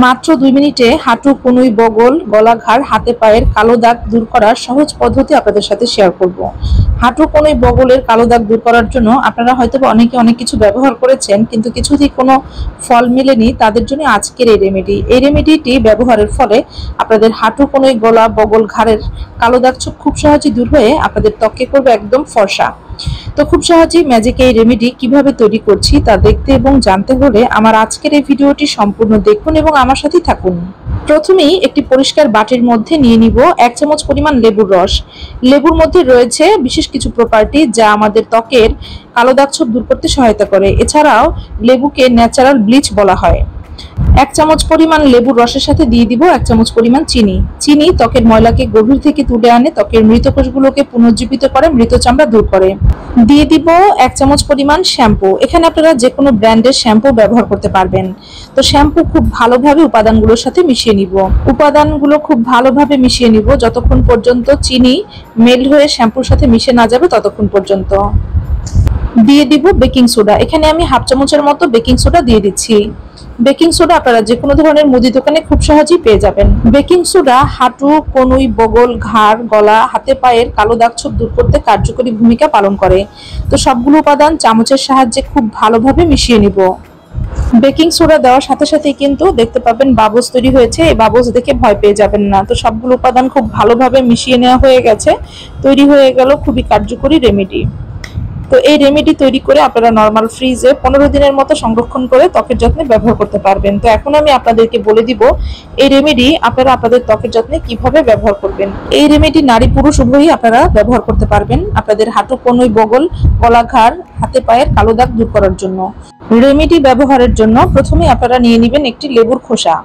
মাত্র 2 মিনিটে হাঁটু, কনুই, বগল, গলা, ঘাড়, হাতে পায়ের কালো দাগ দূর করার সহজ পদ্ধতি আপনাদের সাথে শেয়ার করব। হাঁটু, কনুই, বগলের কালো দাগ দূর করার জন্য আপনারা হয়তো অনেকে অনেক কিছু ব্যবহার করেছেন, কিন্তু কিছুতেই কোনো ফল মেলেনি। তাদের জন্য আজকের এই রেমেডি। এই রেমেডিটি ব্যবহারের ফলে আপনাদের হাঁটু, কনুই, গলা, বগল, ঘাড়ের কালো দাগ খুব সহজেই দূর হয়ে আপনাদের ত্বককে করবে একদম ফর্সা। তো খুব সহজেই ম্যাজিক এই রেমেডি কিভাবে তৈরি করছি তা দেখতে এবং জানতে হলে আমার আজকের এই ভিডিওটি সম্পূর্ণ দেখুন এবং আমার সাথেই থাকুন। প্রথমেই একটি পরিষ্কার বাটির মধ্যে নিয়ে নিব 1 চামচ পরিমাণ লেবুর রস। লেবুর মধ্যে রয়েছে বিশেষ কিছু প্রপার্টি যা আমাদের ত্বকের কালো দাগ ছোপ দূর করতে সহায়তা করে। এছাড়াও লেবুকে ন্যাচারাল ব্লিচ বলা হয়। 1 চামচ পরিমাণ লেবুর রসের সাথে দিয়ে দিব 1 চামচ পরিমাণ চিনি। চিনি ত্বকের ময়লাকে গভীর থেকে তুলে আনে, ত্বকের মৃত কোষগুলোকে পুনর্জীবিত করে, মৃত চামড়া দূর করে। দিয়ে দিব 1 চামচ পরিমাণ শ্যাম্পু। এখানে আপনারা যে কোনো ব্র্যান্ডের শ্যাম্পু ব্যবহার করতে পারবেন। তো শ্যাম্পু খুব ভালোভাবে উপাদানগুলোর সাথে মিশিয়ে নিব। উপাদানগুলো খুব ভালোভাবে মিশিয়ে নিব যতক্ষণ পর্যন্ত চিনি মেল্ট হয়ে শ্যাম্পুর সাথে মিশে না যাবে ততক্ষণ পর্যন্ত। দিয়ে দিব বেকিং সোডা। এখানে আমি 1/2 চামচের মতো বেকিং সোডা দিয়ে দিচ্ছি। বেকিং সোডা আপনারা যে কোনো ধরনের মুদি দোকানে খুব সহজেই পেয়ে যাবেন। বেকিং সোডা হাঁটু, কনুই, বগল, ঘাড়, গলা, হাতে পায়ের কালো দাগ ছোপ দূর করতে কার্যকরী ভূমিকা পালন করে। তো সবগুলো উপাদান চামচের সাহায্যে খুব ভালোভাবে মিশিয়ে নিব। বেকিং সোডা দেওয়ার সাথে সাথে কিন্তু দেখতে পাবেন বাবলস তৈরি হয়েছে। এই বাবলস দেখে ভয় পেয়ে যাবেন না। তো সবগুলো উপাদান খুব ভালোভাবে মিশিয়ে নেওয়া হয়ে গেছে। তৈরি হয়ে গেল খুবই কার্যকরী রেমেডি। তো এই রেমেডি তৈরি করে আপনারা নরমাল ফ্রিজে 15 দিনের মতো সংরক্ষণ করে ত্বকের যত্নে ব্যবহার করতে পারবেন। তো এখন আমি আপনাদেরকে বলে দিব এই রেমেডি আপনারা আপনাদের ত্বকের যত্নে কিভাবে ব্যবহার করবেন। এই রেমেডি নারী পুরুষ উভয়ই আপনারা ব্যবহার করতে পারবেন আপনাদের হাঁটু, কনুই, বগল, গলা, ঘাড়, হাতে পায়ের কালো দাগ দূর করার জন্য। রেমেডি ব্যবহারের জন্য প্রথমে আপনারা নিয়ে নেবেন একটি লেবুর খোসা।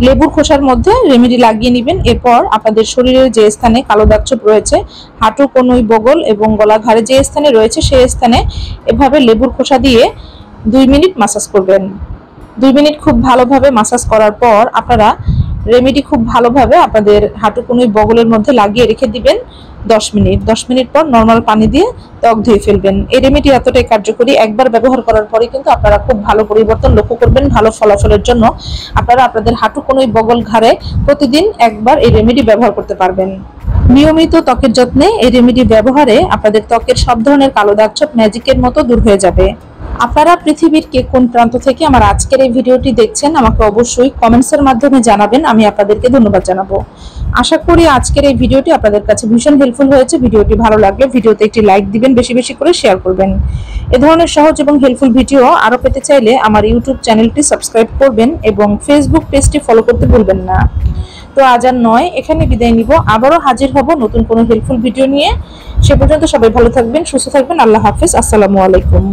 লেবুর খোসার মধ্যে রেমেডি লাগিয়ে নেবেন। এরপর আপনাদের শরীরের যে স্থানে কালো দাগ ছোপ রয়েছে, হাঁটু, কনুই, বগল এবং গলা, ঘাড়ে যে স্থানে রয়েছে সেই স্থানে এভাবে লেবুর খোসা দিয়ে 2 মিনিট মাসাজ করবেন। 2 মিনিট খুব ভালোভাবে মাসাজ করার পর আপনারা রেমেডি খুব ভালোভাবে আপনাদের হাঁটু, কনুই, বগলের মধ্যে লাগিয়ে রেখে দিবেন 10 মিনিট। 10 মিনিট পর নর্মাল পানি দিয়ে ত্বক ধুয়ে ফেলবেন। এই রেমেডি এতটাই কার্যকরী, একবার ব্যবহার করার পরে কিন্তু আপনারা খুব ভালো পরিবর্তন লক্ষ্য করবেন। ভালো ফলাফলের জন্য আপনারা আপনাদের হাঁটু, কনুই, বগল, ঘাড়ে প্রতিদিন একবার এই রেমেডি ব্যবহার করতে পারবেন। নিয়মিত ত্বকের যত্নে এই রেমেডি ব্যবহারে আপনাদের ত্বকের সব ধরনের কালো দাগ ছোপ ম্যাজিকের মতো দূর হয়ে যাবে। আপনারা পৃথিবীর কে কোন প্রান্ত থেকে আমার আজকের এই ভিডিওটি দেখছেন আমাকে অবশ্যই কমেন্টসের মাধ্যমে জানাবেন। আমি আপনাদেরকে ধন্যবাদ জানাবো। আশা করি আজকের এই ভিডিওটি আপনাদের কাছে ভীষণ হেল্পফুল হয়েছে। ভিডিওটি ভালো লাগলে ভিডিওতে একটি লাইক দিবেন, বেশি বেশি করে শেয়ার করবেন। এ ধরনের সহজ এবং হেল্পফুল ভিডিও আরো পেতে চাইলে আমার ইউটিউব চ্যানেলটি সাবস্ক্রাইব করবেন এবং ফেসবুক পেজটি ফলো করতে ভুলবেন না। তো আজ আর নয়, এখানে বিদায় নিব। আবারও হাজির হব নতুন কোনো হেল্পফুল ভিডিও নিয়ে। সে পর্যন্ত সবাই ভালো থাকবেন, সুস্থ থাকবেন। আল্লাহ হাফেজ। আসসালামু আলাইকুম।